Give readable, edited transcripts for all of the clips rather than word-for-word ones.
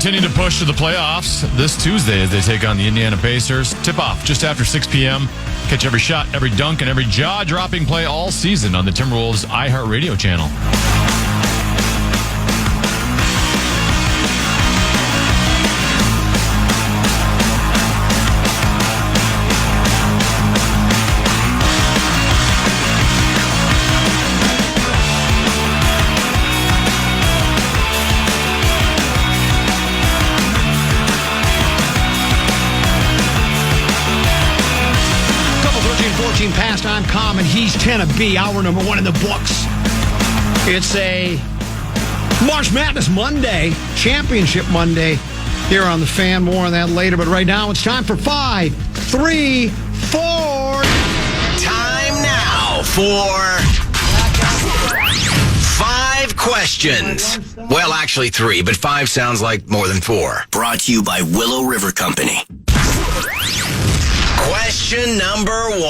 continue to push to the playoffs this Tuesday as they take on the Indiana Pacers. Tip-off just after 6 p.m. Catch every shot, every dunk, and every jaw-dropping play all season on the Timberwolves iHeartRadio channel. Pastime common. He's 10 of B, hour number 1 in the books. It's a March Madness Monday, Championship Monday here on the Fan. More on that later, but right now it's time for 5, 3, 4. Time now for 5 questions. Well, actually 3, but 5 sounds like more than 4. Brought to you by Willow River Company. Question number 1.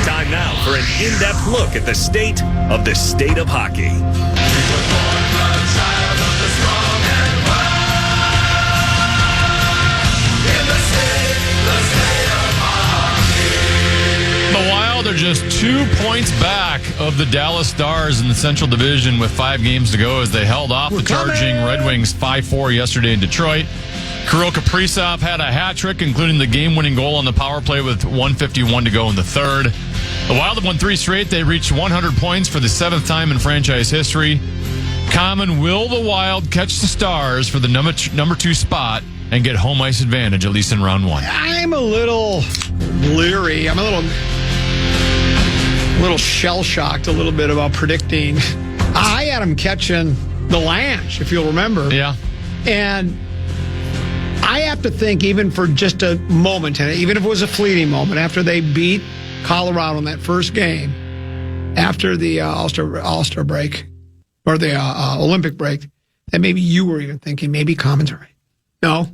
Time now for an in-depth look at the state of hockey. The Wild are just 2 points back of the Dallas Stars in the Central Division with 5 games to go as they held off the charging Red Wings 5-4 yesterday in Detroit. Kirill Kaprizov had a hat trick, including the game-winning goal on the power play with 1:51 to go in the third. The Wild have won 3 straight. They reached 100 points for the 7th time in franchise history. Common, will the Wild catch the Stars for the number 2 spot and get home ice advantage, at least in round 1? I'm a little leery. I'm a little shell-shocked a little bit about predicting. I had them catching the Lange, if you'll remember. Yeah. And I have to think, even for just a moment, and even if it was a fleeting moment, after they beat Colorado in that first game, after the All-Star break, or the Olympic break, that maybe you were even thinking, maybe Common's right. No,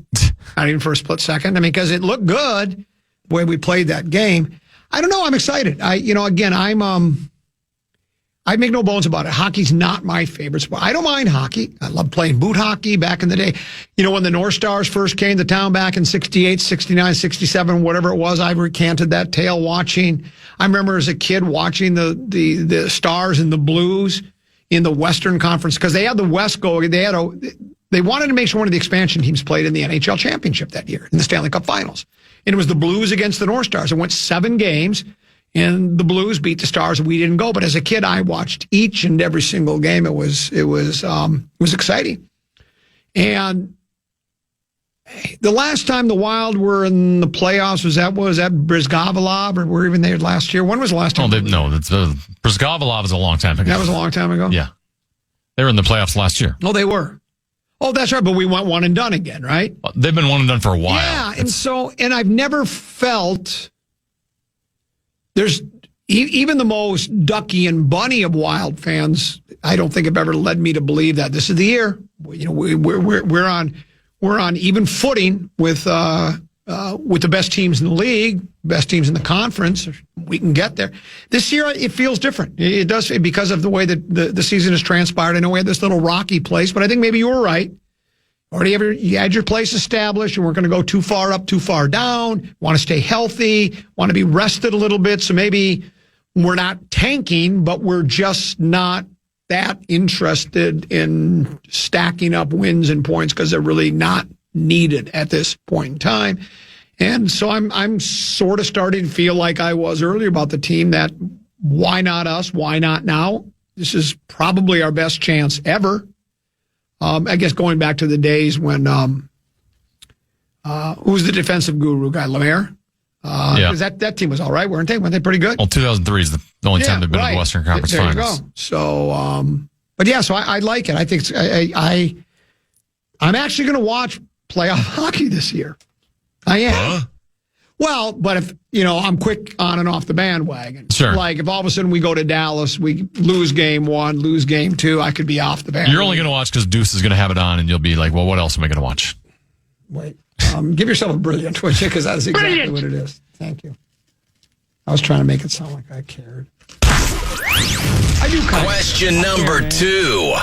not even for a split second. I mean, because it looked good the way we played that game. I don't know. I'm excited. I make no bones about it. Hockey's not my favorite sport. I don't mind hockey. I love playing boot hockey back in the day. You know, when the North Stars first came to town back in 68, 69, 67, whatever it was, I recanted that tale watching. I remember as a kid watching the Stars and the Blues in the Western Conference because they had the West go. They wanted to make sure one of the expansion teams played in the NHL Championship that year in the Stanley Cup Finals. And it was the Blues against the North Stars. It went 7 games. And the Blues beat the Stars, and we didn't go. But as a kid, I watched each and every single game. It was exciting. And the last time the Wild were in the playoffs was that Brizgavilov, or were even there last year? When was the last time? Brizgavilov is a long time ago. That was a long time ago? Yeah. They were in the playoffs last year. Oh, they were. Oh, that's right. But we went one and done again, right? Well, they've been one and done for a while. Yeah. And I've never felt. There's even the most Ducky and Bunny of Wild fans. I don't think have ever led me to believe that this is the year. You know, we're on even footing with the best teams in the league, best teams in the conference. We can get there. This year it feels different. It does because of the way that the season has transpired. I know we had this little rocky place, but I think maybe you were right. You had your place established. You weren't going to go too far up, too far down. Want to stay healthy. Want to be rested a little bit. So maybe we're not tanking, but we're just not that interested in stacking up wins and points because they're really not needed at this point in time. And so I'm sort of starting to feel like I was earlier about the team that why not us? Why not now? This is probably our best chance ever. I guess going back to the days when who was the defensive guru guy, Lemaire? Because that team was all right, weren't they? Weren't they pretty good? Well, 2003 is the only time they've been in the Western Conference Finals. There you go. So, but yeah, so I like it. I think I'm actually going to watch playoff hockey this year. I am. Huh? Well, but if, I'm quick on and off the bandwagon. Sure. Like if all of a sudden we go to Dallas, we lose game 1, lose game 2, I could be off the bandwagon. You're only going to watch because Deuce is going to have it on and you'll be like, well, what else am I going to watch? Wait. Give yourself a brilliant, would you? Because that's exactly what it is. Thank you. I was trying to make it sound like I cared. I do kind Question number 2.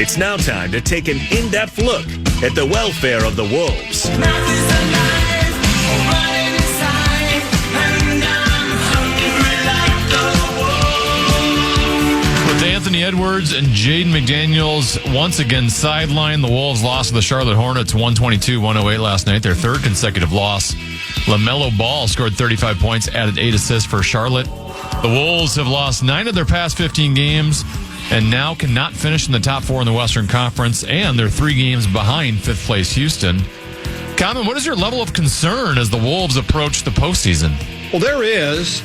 It's now time to take an in-depth look at the welfare of the Wolves. With Anthony Edwards and Jaden McDaniels once again sidelined, the Wolves lost to the Charlotte Hornets 122-108 last night, their third consecutive loss. LaMelo Ball scored 35 points, added 8 assists for Charlotte. The Wolves have lost 9 of their past 15 games and now cannot finish in the top 4 in the Western Conference, and they're 3 games behind 5th place Houston. Common, what is your level of concern as the Wolves approach the postseason? Well, there is,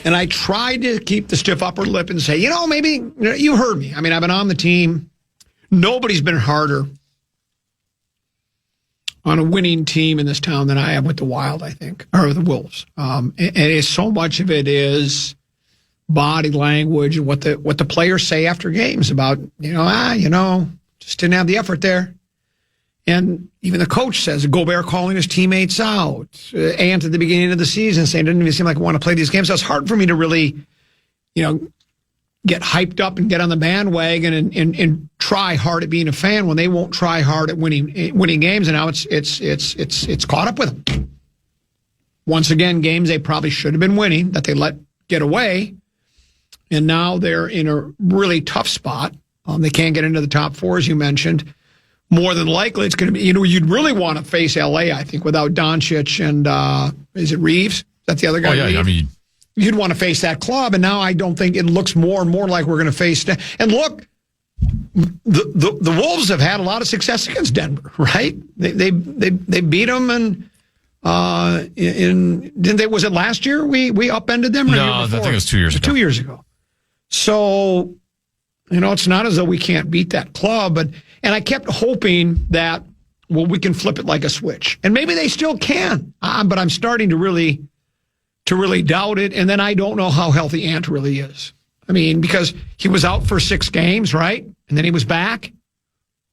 and I tried to keep the stiff upper lip and say, maybe you heard me. I mean, I've been on the team. Nobody's been harder on a winning team in this town than I have with the Wild, I think, or the Wolves. And it's so much of it is body language and what the players say after games about, just didn't have the effort there. And even the coach says, Gobert calling his teammates out. Ant at the beginning of the season saying, it didn't even seem like I want to play these games. So it's hard for me to really, get hyped up and get on the bandwagon and try hard at being a fan when they won't try hard at winning games. And now it's caught up with them. Once again, games they probably should have been winning that they let get away. And now they're in a really tough spot. They can't get into the top 4, as you mentioned. More than likely, it's going to be, you'd really want to face LA, I think, without Doncic and, is it Reeves? Is that the other guy? Oh, yeah, Reeves? I mean, you'd want to face that club, and now I don't think it looks more and more like we're going to face. And look, the Wolves have had a lot of success against Denver, right? They beat them, and didn't they? Was it last year we upended them? No, I think it was 2 years ago. 2 years ago. So, it's not as though we can't beat that club, and I kept hoping that, we can flip it like a switch. And maybe they still can, but I'm starting to really doubt it. And then I don't know how healthy Ant really is. I mean, because he was out for 6 games, right? And then he was back.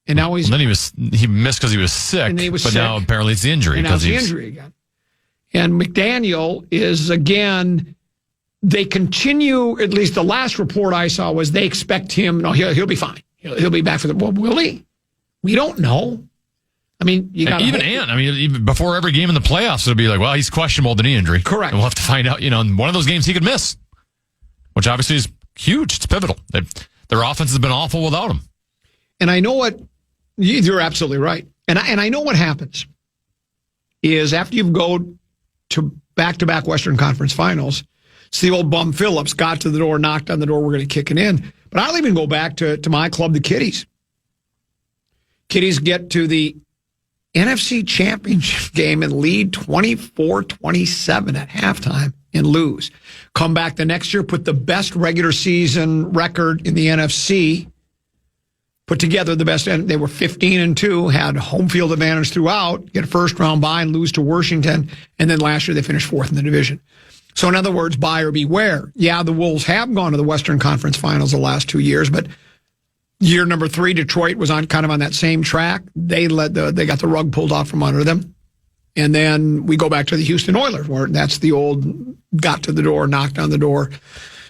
And now he's... And then he missed because he was sick. And he was but sick. Now apparently it's the injury. And now it's the injury again. And McDaniel is, again... They continue, at least the last report I saw was they expect him, he'll be fine. He'll be back for well, will he? We don't know. I mean, even Ant, even before every game in the playoffs, it'll be like, well, he's questionable with the knee injury. Correct. And we'll have to find out, in one of those games he could miss, which obviously is huge. It's pivotal. Their offense has been awful without him. And I know you're absolutely right. And I know what happens is after you go to back-to-back Western Conference finals, it's the old bum Phillips got to the door, knocked on the door, we're going to kick it in. But I'll even go back to my club, the Kitties. Kitties get to the NFC Championship game and lead 24-27 at halftime and lose. Come back the next year, put the best regular season record in the NFC, put together the best, and they were 15-2, had home field advantage throughout, get a first-round bye and lose to Washington, and then last year they finished 4th in the division. So in other words, buyer beware. Yeah, the Wolves have gone to the Western Conference Finals the last 2 years, but year number 3, Detroit was on that same track. They got the rug pulled off from under them. And then we go back to the Houston Oilers, where that's the old got to the door, knocked on the door.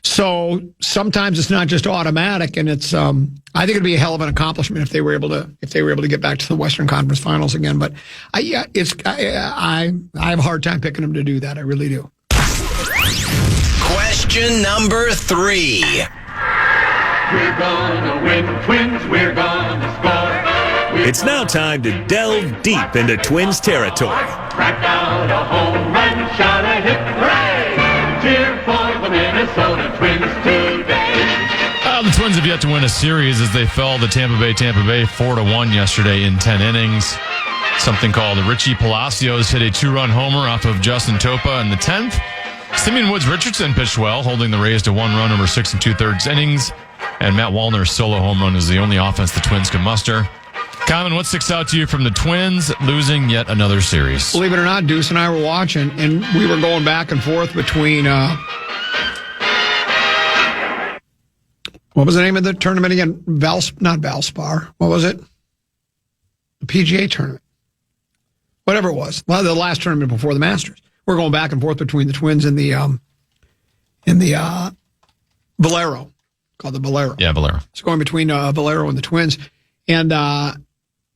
So sometimes it's not just automatic, and it's I think it'd be a hell of an accomplishment if they were able to get back to the Western Conference Finals again. But I have a hard time picking them to do that. I really do. Question number 3. We're gonna win, Twins, we're gonna score. It's now time to delve deep into Twins territory. Crack out a home run, shout a hip hooray! Cheer for the Minnesota Twins today. The Twins have yet to win a series as they fell to Tampa Bay 4-1 yesterday in 10 innings. Something called Richie Palacios hit a 2-run homer off of Justin Topa in the 10th. Simeon Woods-Richardson pitched well, holding the Rays to 1 run over 6 2/3 innings. And Matt Wallner's solo home run is the only offense the Twins can muster. Common, what sticks out to you from the Twins losing yet another series? Believe it or not, Deuce and I were watching, and we were going back and forth between, what was the name of the tournament again? Not Valspar. What was it? The PGA tournament. Whatever it was. Well, the last tournament before the Masters. We're going back and forth between the Twins and the Valero, called the Valero. Yeah, Valero. It's going between Valero and the Twins. And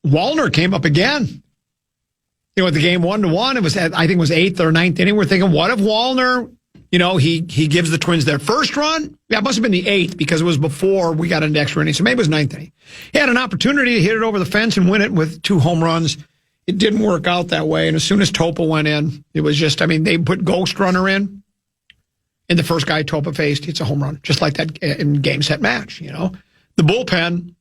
Wallner came up again. With the game 1-1, it was I think it was 8th or 9th inning. We're thinking, what if Wallner, he gives the Twins their first run? Yeah, it must have been the 8th because it was before we got into extra innings. So maybe it was 9th inning. He had an opportunity to hit it over the fence and win it with 2 home runs. It didn't work out that way. And as soon as Topa went in, it was just, they put Ghost Runner in. And the first guy Topa faced, it's a home run, just like that in game, set, match. The bullpen,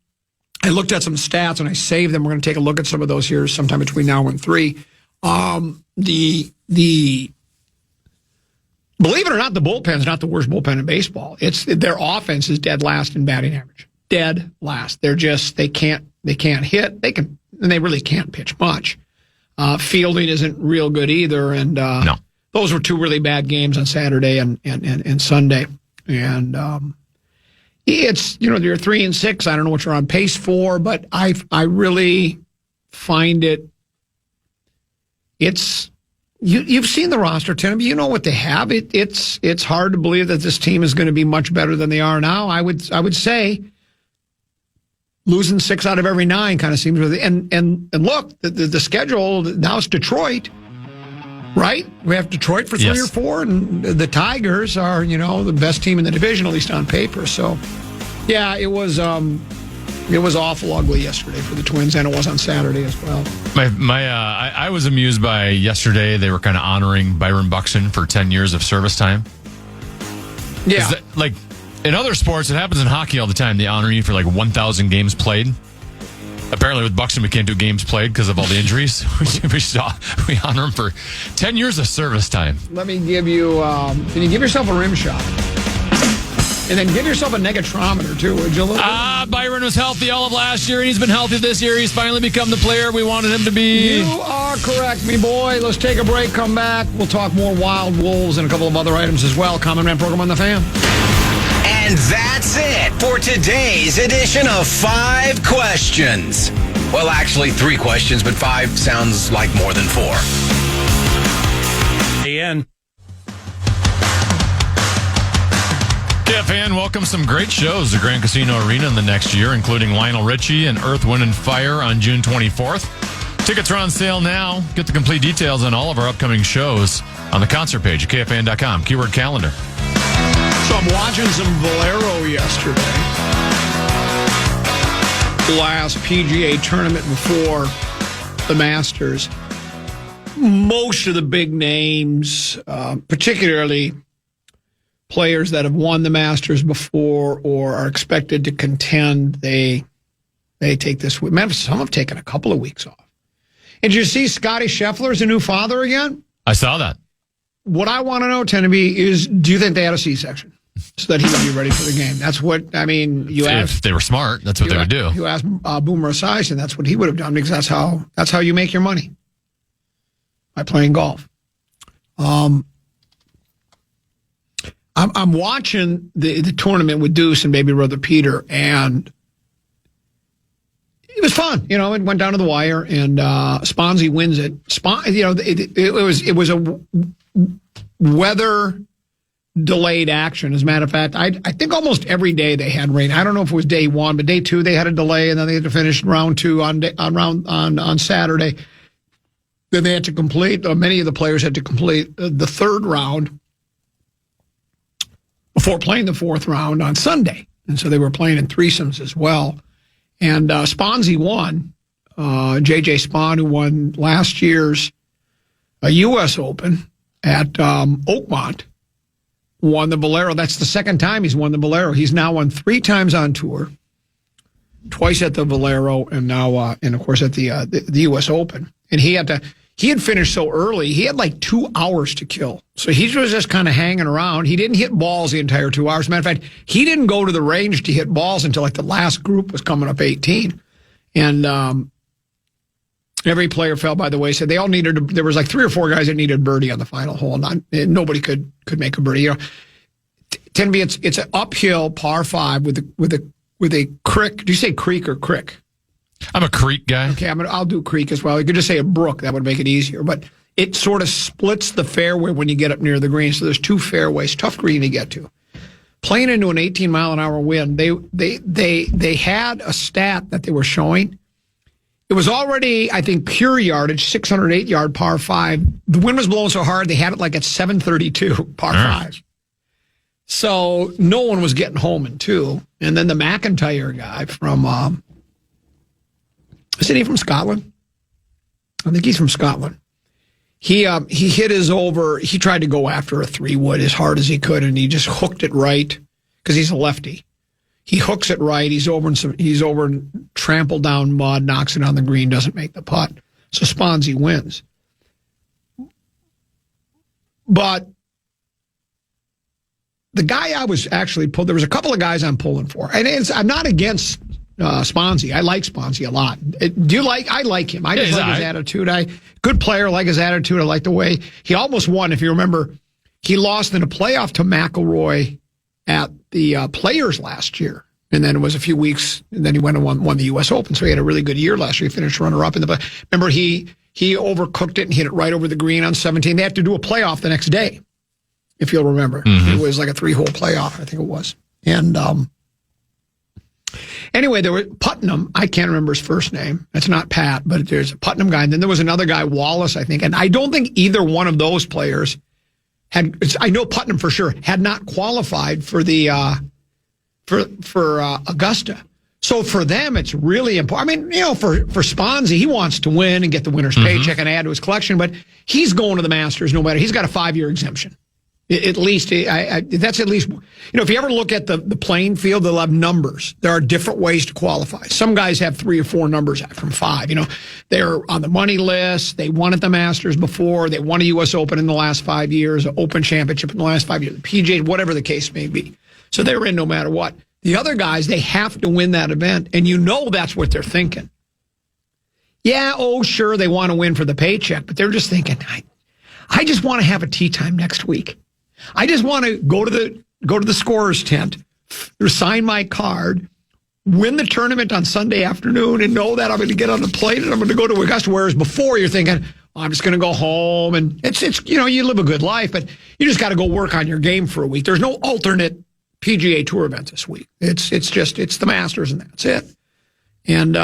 I looked at some stats and I saved them. We're going to take a look at some of those here sometime between now and 3. Believe it or not, the bullpen's not the worst bullpen in baseball. It's their offense is dead last in batting average. Dead last. They're just they can't hit. They really can't pitch much. Fielding isn't real good either. And no. Those were 2 really bad games on Saturday and Sunday. And it's you're 3-6. I don't know what you're on pace for, but I really find it. It's you've seen the roster, Tim. You know what they have. It's hard to believe that this team is going to be much better than they are now. I would say losing 6 out of every 9 kind of seems with it. And look, the schedule now it's Detroit, right? We have Detroit for 3 or 4, and the Tigers are the best team in the division, at least on paper. So yeah, it was awful ugly yesterday for the Twins, and it was on Saturday as well. I was amused by yesterday. They were kind of honoring Byron Buxton for 10 years of service time. Yeah. Like in other sports, it happens in hockey all the time. They honor you for 1,000 games played. Apparently with Buxton, we can't do games played because of all the injuries. we honor him for 10 years of service time. Let me give you, can you give yourself a rim shot? And then give yourself a negatrometer, too, would you? Byron was healthy all of last year, and he's been healthy this year. He's finally become the player we wanted him to be. You are correct, me boy. Let's take a break, come back. We'll talk more Wild Wolves and a couple of other items as well. Common Man program on the Fan. And that's it for today's edition of 5 questions. Well, actually 3 questions, but 5 sounds like more than 4. KFAN. KFAN welcomes some great shows to Grand Casino Arena in the next year, including Lionel Richie and Earth, Wind, and Fire on June 24th. Tickets are on sale now. Get the complete details on all of our upcoming shows on the concert page at KFAN.com. Keyword calendar. So I'm watching some Valero yesterday. Last PGA tournament before the Masters. Most of the big names, particularly players that have won the Masters before or are expected to contend, they take this week. Man, some have taken a couple of weeks off. And did you see Scotty Scheffler's a new father again? I saw that. What I want to know, Tenneby, is do you think they had a C-section so that he would be ready for the game? That's what, you asked. If they were smart, that's what they would do. You asked Boomer Esiason, that's what he would have done because that's how you make your money, by playing golf. I'm watching the tournament with Deuce and baby brother Peter, and it was fun. It went down to the wire, and Sponzi wins it. It was a weather delayed action. As a matter of fact, I think almost every day they had rain. I don't know if it was day 1, but day 2 they had a delay, and then they had to finish round 2 on Saturday. Then they had to complete. Many of the players had to complete the 3rd round before playing the 4th round on Sunday. And so they were playing in threesomes as well. And Sponzi won. J.J. Spahn, who won last year's U.S. Open at Oakmont, won the Valero. That's the 2nd time he's won the Valero. He's now won 3 times on tour, twice at the Valero, and now, and of course, at the U.S. Open. And he had finished so early, he had 2 hours to kill. So he was just kind of hanging around. He didn't hit balls the entire 2 hours. As a matter of fact, he didn't go to the range to hit balls until the last group was coming up 18. And every player fell by the wayside. They all there was 3 or 4 guys that needed birdie on the final hole. Nobody could make a birdie. Tend to be, it's an uphill par 5 with a creek. Do you say creek or crick? I'm a creek guy. Okay, I'll do creek as well. You could just say a brook. That would make it easier. But it sort of splits the fairway when you get up near the green. So there's 2 fairways. Tough green to get to. playing into an 18-mile-an-hour wind, they had a stat that they were showing. It was already, I think, pure yardage, 608-yard par 5. The wind was blowing so hard, they had it like at 732 par 5. So no one was getting home in 2. And then the McIntyre guy from, isn't he from Scotland? I think he's from Scotland. He hit his over. He tried to go after a 3-wood as hard as he could, and he just hooked it right because he's a lefty. He hooks it right. He's over and trampled down mud, knocks it on the green, doesn't make the putt. So Sponzi wins. But the guy I was actually there was a couple of guys I'm pulling for, and I'm not against Sponzi. I like Sponzi a lot. I like him. I just like his attitude. Good player, like his attitude. I like the way he almost won. If you remember, he lost in a playoff to McIlroy at the Players last year. And then it was a few weeks, and then he went and won the U.S. Open. So he had a really good year last year. He finished runner-up in the. Remember, he overcooked it and hit it right over the green on 17. They had to do a playoff the next day, if you'll remember. It was like a 3-hole playoff, I think it was. And anyway, there was Putnam. I can't remember his first name. It's not Pat, but there's a Putnam guy. And then there was another guy, Wallace, I think. And I don't think either one of those players I know Putnam for sure had not qualified for the for Augusta. So for them, it's really important. I mean, for Sponzi, he wants to win and get the winner's paycheck and add to his collection, but he's going to the Masters no matter. He's got a 5-year exemption. At least, that's at least, if you ever look at the playing field, they'll have numbers. There are different ways to qualify. Some guys have 3 or 4 numbers from 5. They're on the money list. They won at the Masters before. They won a U.S. Open in the last 5 years, an Open Championship in the last 5 years, the PGA, whatever the case may be. So they're in no matter what. The other guys, they have to win that event, and that's what they're thinking. Yeah, sure, they want to win for the paycheck, but they're just thinking, I just want to have a tee time next week. I just want to go to the scorer's tent, sign my card, win the tournament on Sunday afternoon, and know that I'm going to get on the plane and I'm going to go to Augusta. Whereas before you're thinking, I'm just going to go home, and it's you live a good life, but you just got to go work on your game for a week. There's no alternate PGA Tour event this week. It's the Masters, and that's it. And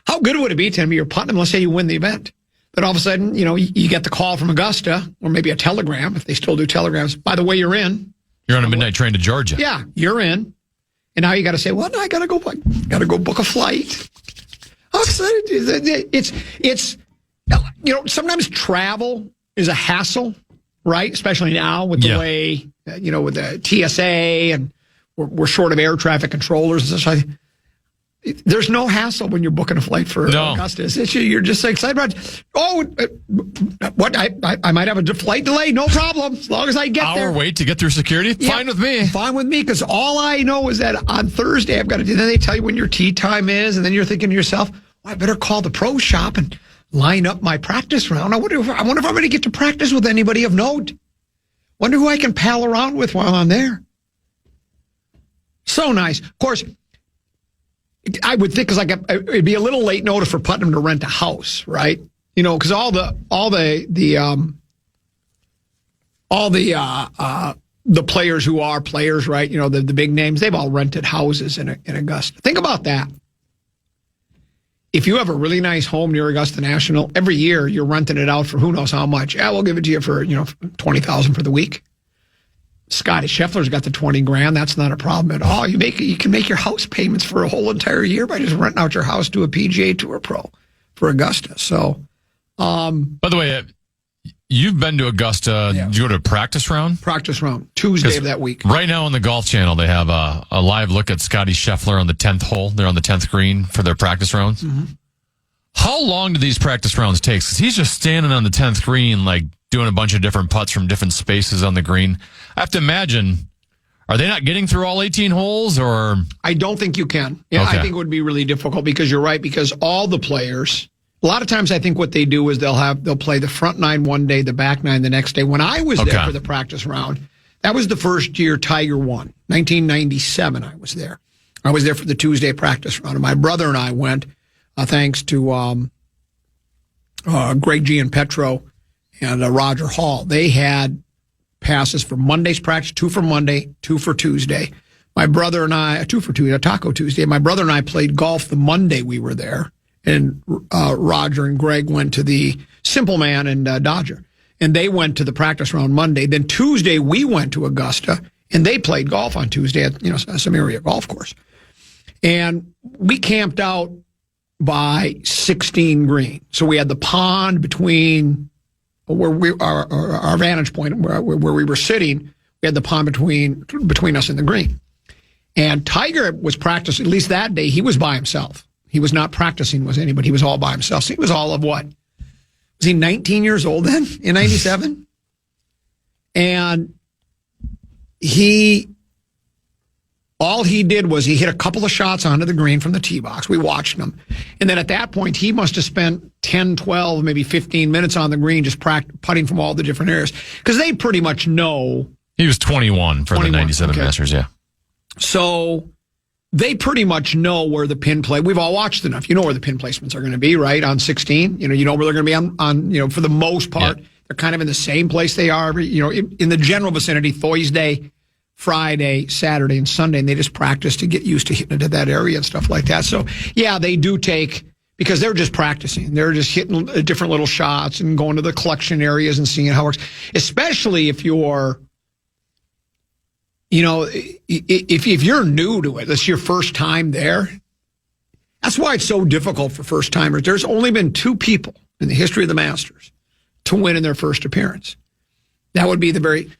how good would it be, Tim? You're Putnam. Let's say you win the event. But all of a sudden, you get the call from Augusta, or maybe a telegram, if they still do telegrams. By the way, you're in. You're on a midnight train to Georgia. Yeah, you're in. And now you got to say, well, no, I got to go book a flight. How excited! It's sometimes travel is a hassle, right? Especially now with the way, with the TSA, and we're short of air traffic controllers and such. There's no hassle when you're booking a flight for Augusta. You're just so excited about what? I might have a flight delay. No problem. As long as I get there. Hour wait to get through security? Fine with me. Fine with me, because all I know is that on Thursday I've got to do. Then they tell you when your tee time is, and then you're thinking to yourself, I better call the pro shop and line up my practice round. I wonder if I'm going to get to practice with anybody of note. Wonder who I can pal around with while I'm there. So nice. Of course, I would think it'd be a little late notice for Putnam to rent a house, right? Because all the players who are players, right? The big names, they've all rented houses in Augusta. Think about that. If you have a really nice home near Augusta National, every year you're renting it out for who knows how much. Yeah, we'll give it to you for $20,000 for the week. Scotty Scheffler's got the $20,000. That's not a problem at all. You can make your house payments for a whole entire year by just renting out your house to a PGA Tour pro for Augusta. So, by the way, you've been to Augusta. Yeah. Did you go to a practice round? Practice round Tuesday of that week. Right now on the Golf Channel, they have a live look at Scotty Scheffler on the 10th hole. They're on the 10th green for their practice rounds. Mm-hmm. How long do these practice rounds take? Because he's just standing on the 10th green, like doing a bunch of different putts from different spaces on the green. I have to imagine, are they not getting through all 18 holes, or? I don't think you can. Yeah, okay. I think it would be really difficult, because you're right, because all the players, a lot of times I think what they do is they'll play the front 9 one day, the back 9 the next day. When I was there for the practice round, that was the first year Tiger won. 1997 I was there. I was there for the Tuesday practice round, and my brother and I went, thanks to Greg Gianpetro and Roger Hall. They had passes for Monday's practice, 2 for Monday, 2 for Tuesday. My brother and I, 2 for Tuesday, Taco Tuesday. My brother and I played golf the Monday we were there, and Roger and Greg went to the Simple Man and Dodger, and they went to the practice round Monday. Then Tuesday we went to Augusta, and they played golf on Tuesday at some area golf course, and we camped out by 16 green. So we had the pond between where our vantage point where we were sitting. We had the pond between us and the green. And Tiger was practicing, at least that day, he was by himself. He was not practicing with anybody. He was all by himself. So he was all of what? Was he 19 years old then in 97? And all he did was he hit a couple of shots onto the green from the tee box. We watched him. And then at that point, he must have spent 10, 12, maybe 15 minutes on the green just putting from all the different areas. Because they pretty much know. He was 21 for the 97 okay. Masters, yeah. So they pretty much know where the pin play. We've all watched enough. You know where the pin placements are going to be, right? On 16. You know where they're going to be on for the most part. Yeah. They're kind of in the same place they are, in the general vicinity, Thursday, Friday, Saturday, and Sunday, and they just practice to get used to hitting into that area and stuff like that. So, yeah, they do because they're just practicing. They're just hitting different little shots and going to the collection areas and seeing how it works, especially if you're if you're new to it, that's your first time there. That's why it's so difficult for first timers. There's only been 2 people in the history of the Masters to win in their first appearance. That would be the very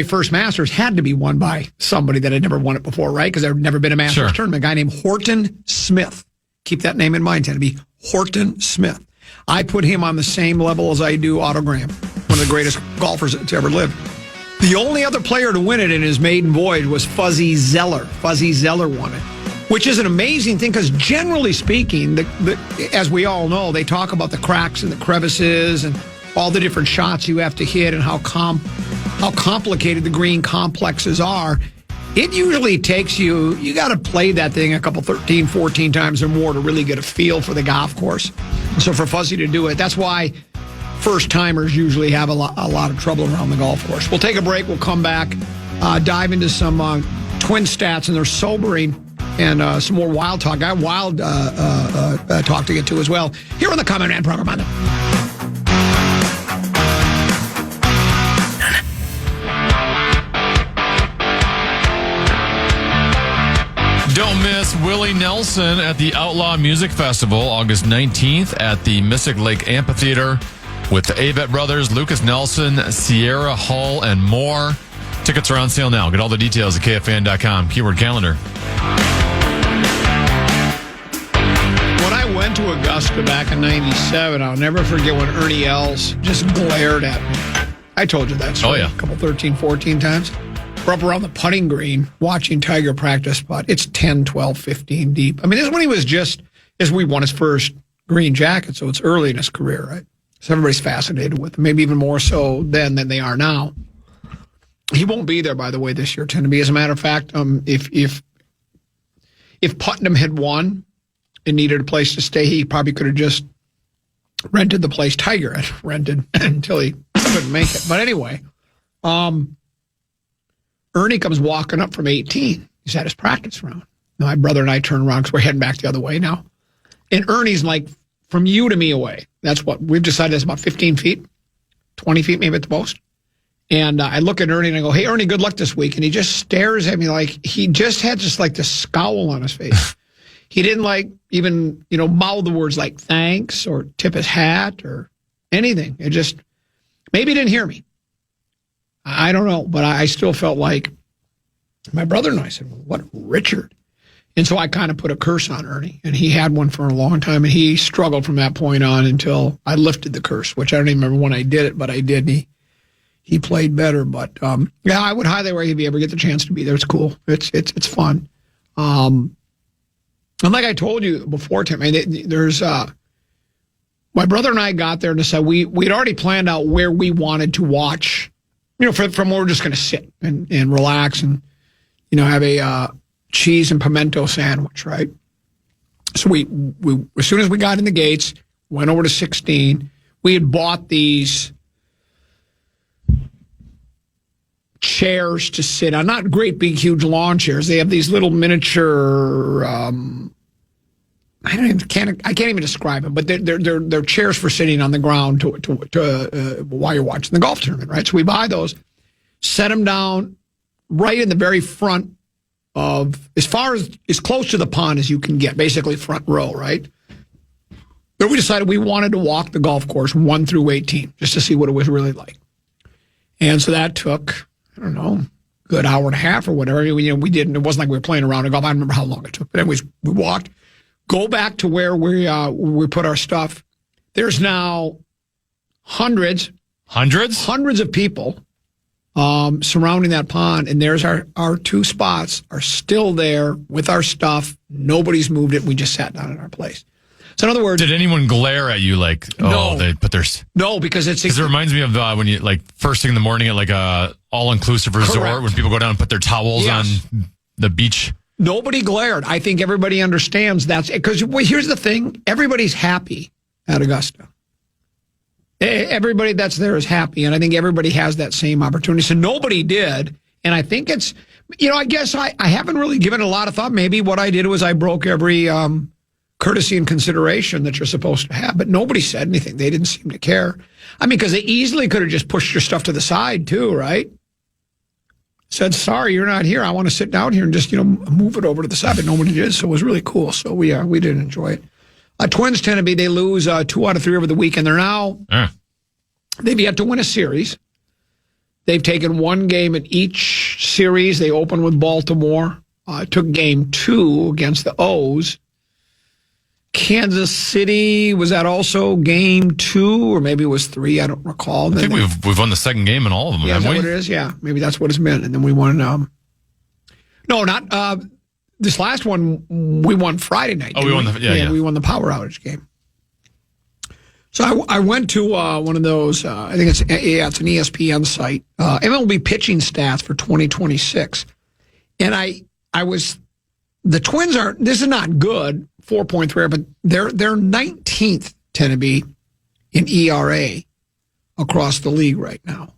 first Masters had to be won by somebody that had never won it before, right? Because there had never been a Masters tournament. A guy named Horton Smith. Keep that name in mind. It had to be Horton Smith. I put him on the same level as I do Otto Graham, one of the greatest golfers to ever live. The only other player to win it in his maiden voyage was Fuzzy Zeller. Fuzzy Zeller won it, which is an amazing thing because generally speaking, as we all know, they talk about the cracks and the crevices and all the different shots you have to hit and how complicated the green complexes are. It usually takes you got to play that thing a couple 13, 14 times or more to really get a feel for the golf course. So for Fuzzy to do it, that's why first-timers usually have a lot of trouble around the golf course. We'll take a break. We'll come back, dive into some twin stats, and they're sobering, and some more wild talk. I have wild talk to get to as well here on the Common Man program. On Don't miss Willie Nelson at the Outlaw Music Festival, August 19th at the Mystic Lake Amphitheater with the Avett Brothers, Lucas Nelson, Sierra Hull, and more. Tickets are on sale now. Get all the details at KFAN.com. Keyword calendar. When I went to Augusta back in 97, I'll never forget when Ernie Els just glared at me. I told you that story a couple 13, 14 times. We're up around the putting green watching Tiger practice putt. It's 10, 12, 15 deep. I mean, this is when he was we won his first green jacket, so it's early in his career, right? So everybody's fascinated with him, maybe even more so then than they are now. He won't be there, by the way, this year, tend to be. As a matter of fact, if Putnam had won and needed a place to stay, he probably could have just rented the place Tiger had rented until he couldn't make it. But anyway, Ernie comes walking up from 18. He's at his practice round. My brother and I turn around because we're heading back the other way now. And Ernie's like from you to me away. That's what we've decided is about 15 feet, 20 feet maybe at the most. And I look at Ernie and I go, "Hey, Ernie, good luck this week." And he just stares at me like he just had like this scowl on his face. He didn't even, mouth the words like thanks or tip his hat or anything. It just, maybe he didn't hear me. I don't know, but I still felt like my brother and I said, "What, Richard?" And so I kind of put a curse on Ernie, and he had one for a long time, and he struggled from that point on until I lifted the curse, which I don't even remember when I did it, but I did. And he played better, but yeah, I would highly recommend if you ever get the chance to be there. It's cool. It's fun. And like I told you before, Tim, there's my brother and I got there and decided we'd already planned out where we wanted to watch. From where we're just going to sit and relax and have a cheese and pimento sandwich, right? So we as soon as we got in the gates, went over to 16. We had bought these chairs to sit on, not great big huge lawn chairs. They have these little miniature. I can't even describe them, but they're chairs for sitting on the ground to while you're watching the golf tournament, right? So we buy those, set them down right in the very front of as close to the pond as you can get, basically front row, right? Then we decided we wanted to walk the golf course 1 through 18 just to see what it was really like. And so that took, I don't know, a good hour and a half or whatever. We didn't. It wasn't like we were playing around in golf. I don't remember how long it took. But anyways, we walked, go back to where we put our stuff. There's now hundreds of people surrounding that pond, and there's our 2 spots are still there with our stuff. Nobody's moved it. We just sat down in our place. So in other words, did anyone glare at you like, no, they put their... No, because it reminds me of when you, like, first thing in the morning at like a all-inclusive resort, correct, when people go down and put their towels on the beach. Nobody glared. I think everybody understands that's because here's the thing. Everybody's happy at Augusta. Everybody that's there is happy. And I think everybody has that same opportunity. So nobody did. And I think it's, I guess I haven't really given it a lot of thought. Maybe what I did was I broke every courtesy and consideration that you're supposed to have. But nobody said anything. They didn't seem to care. I mean, because they easily could have just pushed your stuff to the side too, right? Said, sorry, you're not here. I want to sit down here and just, move it over to the side. But nobody did, so it was really cool. So we did enjoy it. Twins tend to be, they lose 2 out of 3 over the weekend. They're now, they've yet to win a series. They've taken 1 game in each series. They opened with Baltimore, took game 2 against the O's. Kansas City, was that also game 2 or maybe it was 3? I don't recall. I think we've won the second game in all of them, haven't we? Is that what it is? Yeah, maybe that's what it's been. And then we won. No, not this last one. We won Friday night. Oh, we won we won the power outage game. So I went to one of those. I think it's an ESPN site. MLB pitching stats for 2026, and I was. The Twins are. This is not good. 4.3, but they're 19th, tend to be, in ERA across the league right now.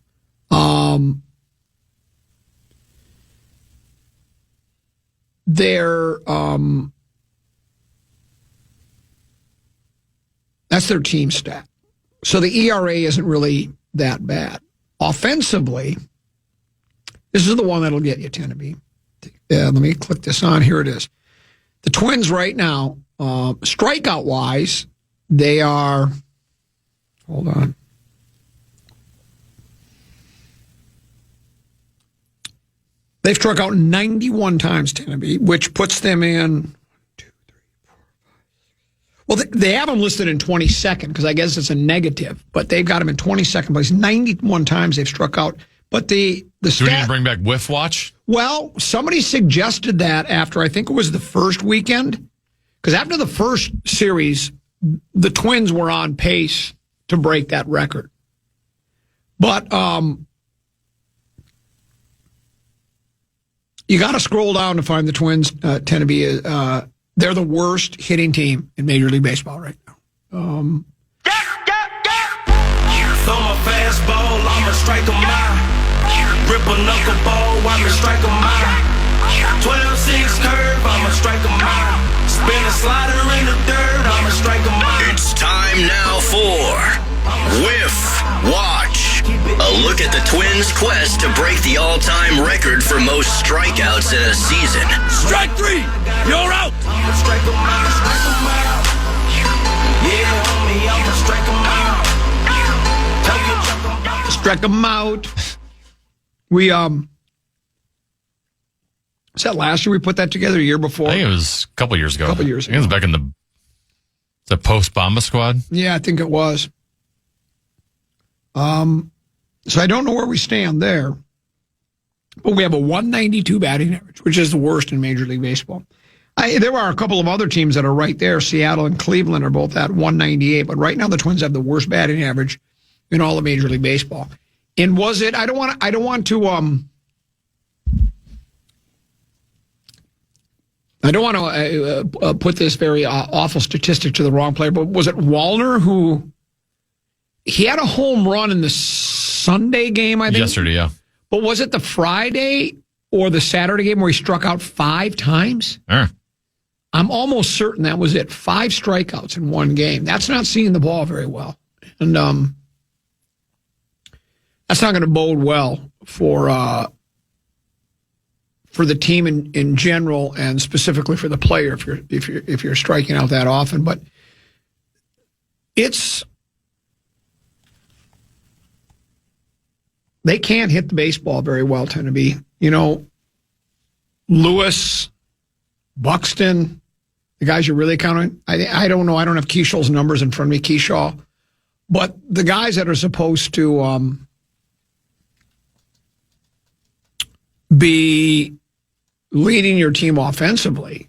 That's their team stat. So the ERA isn't really that bad. Offensively, this is the one that'll get you, tend to be. Let me click this on. Here it is. The Twins right now, strikeout-wise, they are, hold on. They've struck out 91 times, Tennessee, which puts them in 1, 2, 3, 4, 5. Well, they have them listed in 22nd because I guess it's a negative, but they've got them in 22nd place. 91 times they've struck out. But the do we need to bring back Whiff Watch? Well, somebody suggested that after, I think it was the first weekend, because after the first series, the Twins were on pace to break that record. But you got to scroll down to find the Twins tend to be, they're the worst hitting team in Major League Baseball right now. Throw my fastball, I'ma strike 'em out. Rip a knuckleball, I'ma strike 'em out. 12-6 curve, I'ma strike 'em out. Spin a slider in the dirt, I'ma strike 'em out. It's time now for Whiff Watch. A look at the Twins' quest to break the all-time record for most strikeouts in a season. Strike 3, you're out. I'ma strike 'em out, strike 'em out. Yeah, homie, I'ma strike 'em out. Struck them out. We was that last year we put that together? A year before? I think it was a couple years ago. I think it was back in the post-Bomba squad. Yeah, I think it was. So I don't know where we stand there. But we have a 192 batting average, which is the worst in Major League Baseball. There are a couple of other teams that are right there. Seattle and Cleveland are both at 198, but right now the Twins have the worst batting average in all of Major League Baseball. And was it? I don't want to put this very awful statistic to the wrong player, but was it Wallner who he had a home run in the Sunday game? I think yesterday, yeah. But was it the Friday or the Saturday game where he struck out 5 times? I'm almost certain that was it. 5 strikeouts in one game. That's not seeing the ball very well. And that's not going to bode well for the team in general, and specifically for the player if you're striking out that often. But they can't hit the baseball very well, tend to be. Lewis, Buxton, the guys you're really counting. I don't know. I don't have Keishaw's numbers in front of me, Keyshaw. But the guys that are supposed to be leading your team offensively,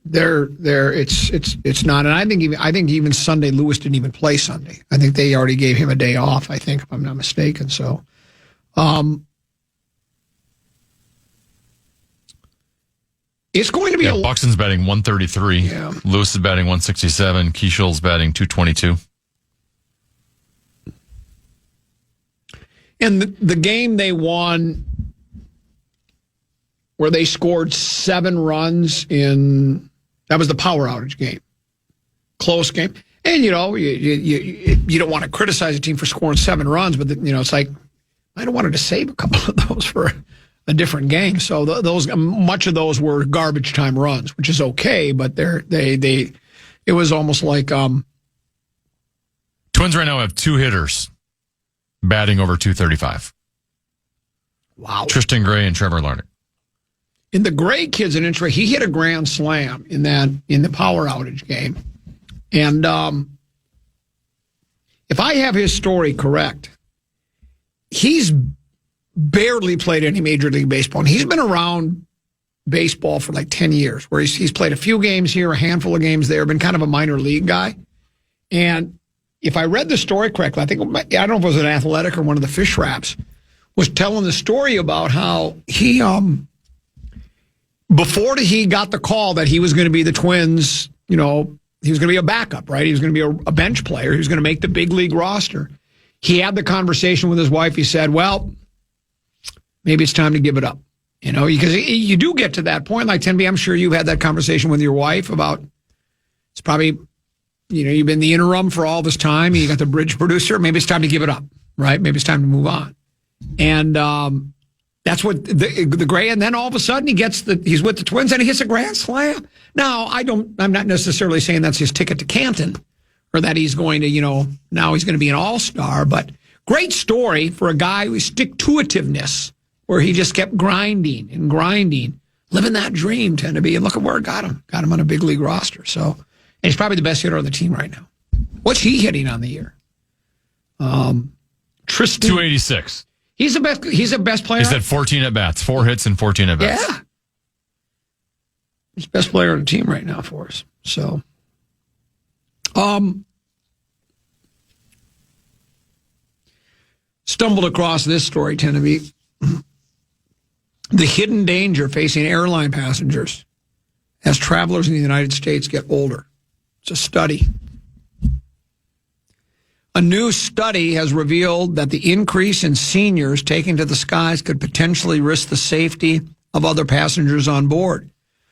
it's not. And I think even Sunday, Lewis didn't even play Sunday. I think they already gave him a day off, I think, if I'm not mistaken. So it's going to be Buxton's batting 133. Yeah. Lewis is batting 167. Keishaw's batting 222. And the game they won, where they scored 7 runs that was the power outage game. Close game. And, you don't want to criticize a team for scoring 7 runs, but, it's like, I wanted to save a couple of those for a different game. So much of those were garbage time runs, which is okay, but it was almost like Twins right now have 2 hitters batting over 235. Wow. Tristan Gray and Trevor Larnach. And the Gray kid's an interesting. He hit a grand slam in the power outage game. And if I have his story correct, he's barely played any Major League Baseball. And he's been around baseball for like 10 years, where he's played a few games here, a handful of games there, been kind of a minor league guy. And if I read the story correctly, I don't know if it was an Athletic or one of the Fish Wraps, was telling the story about how he, before he got the call that he was going to be the Twins, he was going to be a backup, right? He was going to be a bench player. He was going to make the big league roster. He had the conversation with his wife. He said, well, maybe it's time to give it up. Because you do get to that point, like 10B, I'm sure you've had that conversation with your wife about, it's probably, you've been the interim for all this time. You got the bridge producer. Maybe it's time to give it up, right? Maybe it's time to move on. And that's what the Gray, and then all of a sudden he's with the Twins and he hits a grand slam. Now, I'm not necessarily saying that's his ticket to Canton, or that he's going to, now he's going to be an all-star, but great story for a guy who's stick-to-itiveness, where he just kept grinding and grinding, living that dream, tend to be, and look at where it got him. Got him on a big league roster. So, and he's probably the best hitter on the team right now. What's he hitting on the year? Tristan. 286. He's the best player. He's had 14 at-bats, 4 hits and 14 at-bats. Yeah. He's the best player on the team right now for us. So, stumbled across this story, Tennessee. The hidden danger facing airline passengers as travelers in the United States get older. It's a study. A new study has revealed that the increase in seniors taking to the skies could potentially risk the safety of other passengers on board,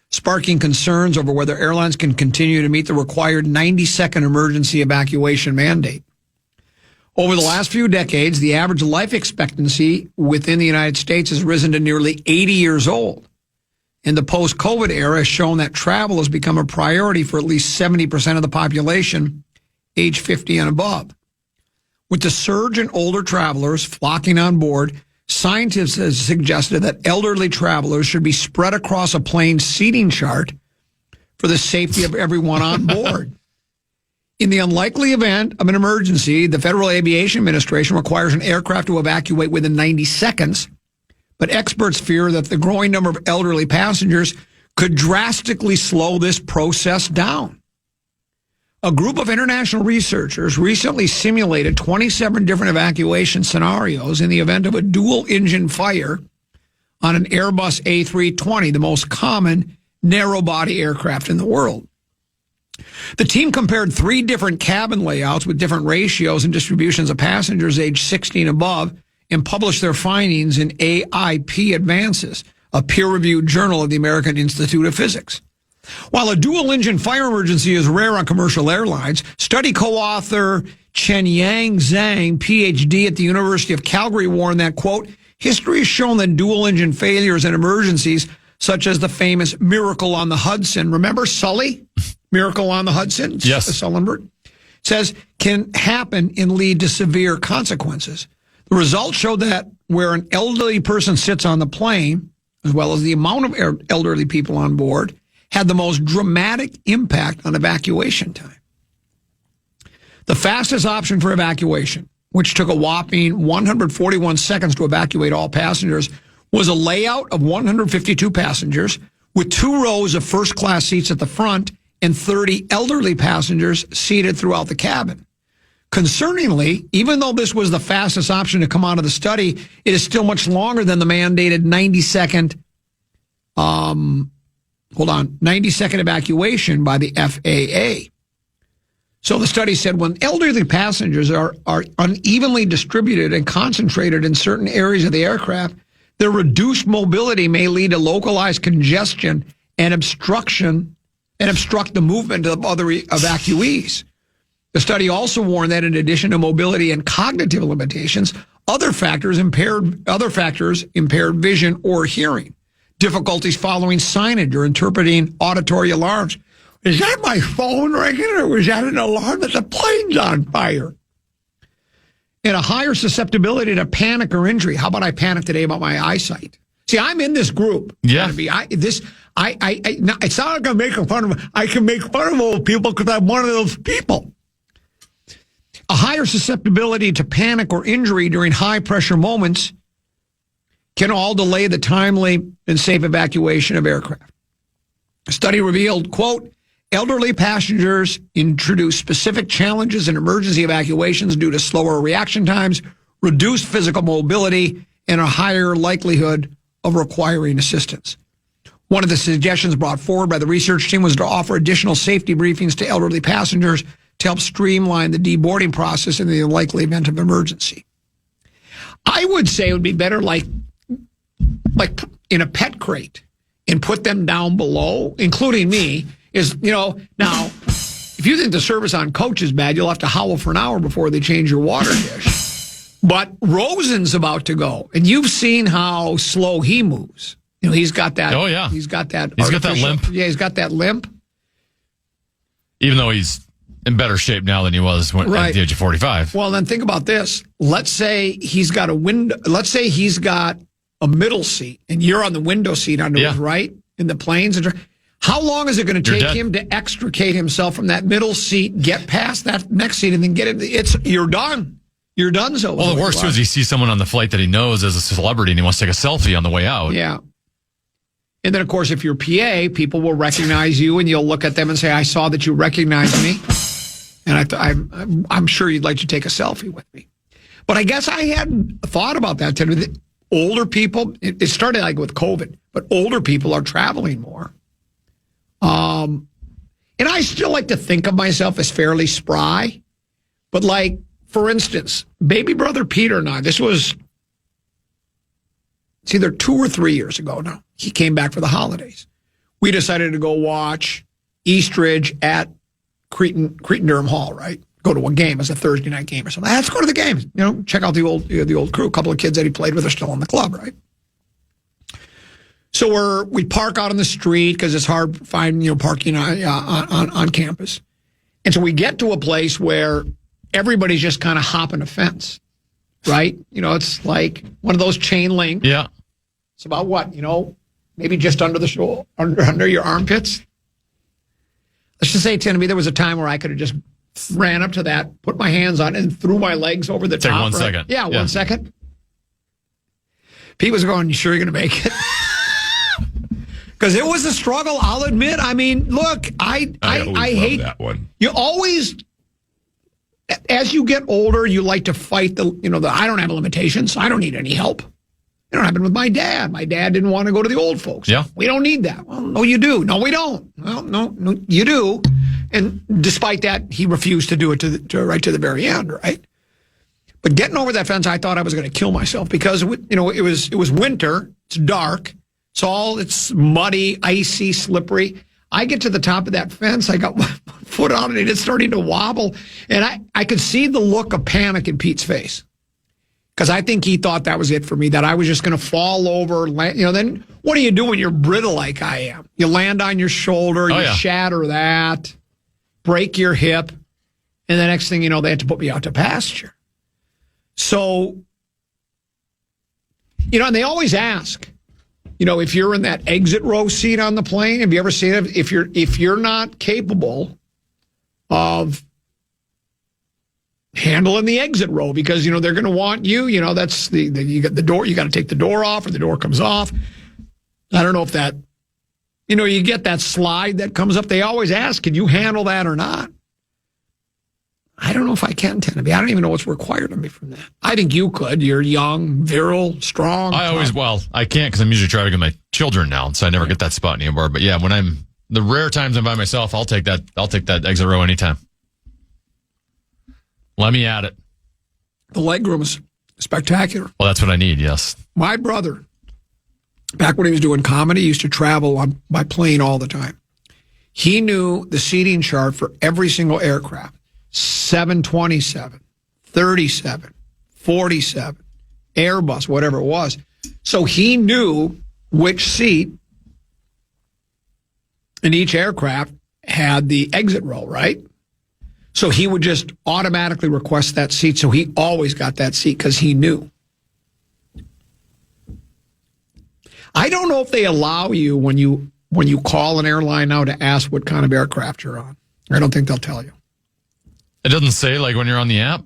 sparking concerns over whether airlines can continue to meet the required 90-second emergency evacuation mandate. Over the last few decades, the average life expectancy within the United States has risen to nearly 80 years old. And the post-COVID era has shown that travel has become a priority for at least 70% of the population age 50 and above. With the surge in older travelers flocking on board, scientists have suggested that elderly travelers should be spread across a plane's seating chart for the safety of everyone on board. In the unlikely event of an emergency, the Federal Aviation Administration requires an aircraft to evacuate within 90 seconds, but experts fear that the growing number of elderly passengers could drastically slow this process down. A group of international researchers recently simulated 27 different evacuation scenarios in the event of a dual-engine fire on an Airbus A320, the most common narrow-body aircraft in the world. The team compared 3 different cabin layouts with different ratios and distributions of passengers aged 60 and above and published their findings in AIP Advances, a peer-reviewed journal of the American Institute of Physics. While a dual-engine fire emergency is rare on commercial airlines, study co-author Chen-Yang Zhang, Ph.D. at the University of Calgary, warned that, quote, history has shown that dual-engine failures and emergencies, such as the famous Miracle on the Hudson, remember Sully? Miracle on the Hudson? Yes. Sullenberg says, can happen and lead to severe consequences. The results showed that where an elderly person sits on the plane, as well as the amount of elderly people on board, had the most dramatic impact on evacuation time. The fastest option for evacuation, which took a whopping 141 seconds to evacuate all passengers, was a layout of 152 passengers with 2 rows of first-class seats at the front and 30 elderly passengers seated throughout the cabin. Concerningly, even though this was the fastest option to come out of the study, it is still much longer than the mandated 90-second 90-second evacuation by the FAA. So the study said when elderly passengers are unevenly distributed and concentrated in certain areas of the aircraft, their reduced mobility may lead to localized congestion and obstruct the movement of other evacuees. The study also warned that in addition to mobility and cognitive limitations, other factors impaired vision or hearing, difficulties following signage or interpreting auditory alarms. Is that my phone ringing, or was that an alarm that the plane's on fire? And a higher susceptibility to panic or injury. How about I panic today about my eyesight? See, I'm in this group. Yeah. It's not like I'm making fun of. I can make fun of old people because I'm one of those people. A higher susceptibility to panic or injury during high-pressure moments can all delay the timely and safe evacuation of aircraft. A study revealed, quote, elderly passengers introduce specific challenges in emergency evacuations due to slower reaction times, reduced physical mobility, and a higher likelihood of requiring assistance. One of the suggestions brought forward by the research team was to offer additional safety briefings to elderly passengers to help streamline the deboarding process in the unlikely event of emergency. I would say it would be better like in a pet crate and put them down below, including me, now, if you think the service on coach is bad, you'll have to howl for an hour before they change your water dish. But Rosen's about to go, and you've seen how slow he moves. He's got that. Oh, yeah. He's got that limp. Yeah, he's got that limp. Even though he's in better shape now than he was at the age of 45. Well, then think about this. Let's say he's got a window. Let's say he's got a middle seat, and you're on the window seat under his right in the planes. How long is it going to take him to extricate himself from that middle seat, get past that next seat, and then get it? You're done. You're done. So well, the worst too is he sees someone on the flight that he knows as a celebrity, and he wants to take a selfie on the way out. Yeah. And then, of course, if you're PA, people will recognize you, and you'll look at them and say, "I saw that you recognized me." And I'm sure you'd like to take a selfie with me. But I guess I hadn't thought about that today. Older people, it started like with COVID, but older people are traveling more. And I still like to think of myself as fairly spry. But like, for instance, baby brother Peter and I, it's either 2 or 3 years ago now. He came back for the holidays. We decided to go watch Eastridge at Cretin-Durham Hall, right? Go to a game as a Thursday night game or something. Let's go to the game. Check out the old crew. A couple of kids that he played with are still in the club, right? So we park out on the street because it's hard to find parking on campus, and so we get to a place where everybody's just kind of hopping a fence, right? It's like one of those chain link. Yeah. It's about what maybe just under the shoulder, under your armpits. Let's just say, Timothy, there was a time where I could have just ran up to that, put my hands on it, and threw my legs over the top. Take 1 second. Yeah, 1 second. Pete was going, "You sure you're going to make it?" Because it was a struggle, I'll admit. I mean, look, I hate that one. You always, as you get older, you like to fight the I don't have limitations. I don't need any help. It don't happen with my dad. My dad didn't want to go to the old folks. Yeah. We don't need that. Well, no, you do. No, we don't. Well, no, you do. And despite that, he refused to do it right to the very end, right? But getting over that fence, I thought I was going to kill myself because, you know, it was winter. It's dark. It's muddy, icy, slippery. I get to the top of that fence. I got one foot on it, and it's starting to wobble. And I could see the look of panic in Pete's face because I think he thought that was it for me, that I was just going to fall over. You know, then what do you do when you're brittle like I am? You land on your shoulder, you shatter that, break your hip, and the next thing you know, they had to put me out to pasture. So, you know, and they always ask, you know, if you're in that exit row seat on the plane, have you ever seen it? If you're not capable of handling the exit row, because, you know, they're going to want you, you know, that's you got the door, you got to take the door off, or the door comes off. I don't know if that, you know, you get that slide that comes up. They always ask, can you handle that or not? I don't know if I can, Tenneby. I don't even know what's required of me from that. I think you could. You're young, virile, strong. I can't because I'm usually driving with my children now, so I never get that spot anymore. But yeah, when the rare times I'm by myself, I'll take that exit row anytime. Let me at it. The legroom is spectacular. Well, that's what I need, yes. My brother, back when he was doing comedy, used to travel by plane all the time. He knew the seating chart for every single aircraft. 727, 37, 47, Airbus, whatever it was. So he knew which seat in each aircraft had the exit row, right? So he would just automatically request that seat. So he always got that seat because he knew. I don't know if they allow you when you call an airline now to ask what kind of aircraft you're on. I don't think they'll tell you. It doesn't say, like, when you're on the app?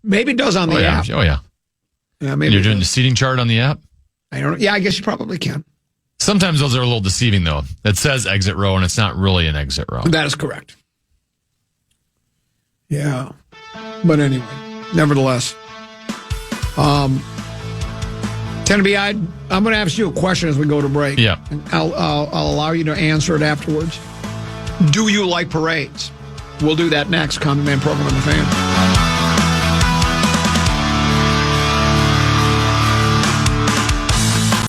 Maybe it does on the app. Oh, yeah. Yeah, maybe you're doing the seating chart on the app? I don't know. Yeah, I guess you probably can. Sometimes those are a little deceiving, though. It says exit row, and it's not really an exit row. That is correct. Yeah. But anyway, nevertheless. Tenneby, I'm going to ask you a question as we go to break. Yeah. And I'll allow you to answer it afterwards. Do you like parades? We'll do that next. Common Man program on the Fan.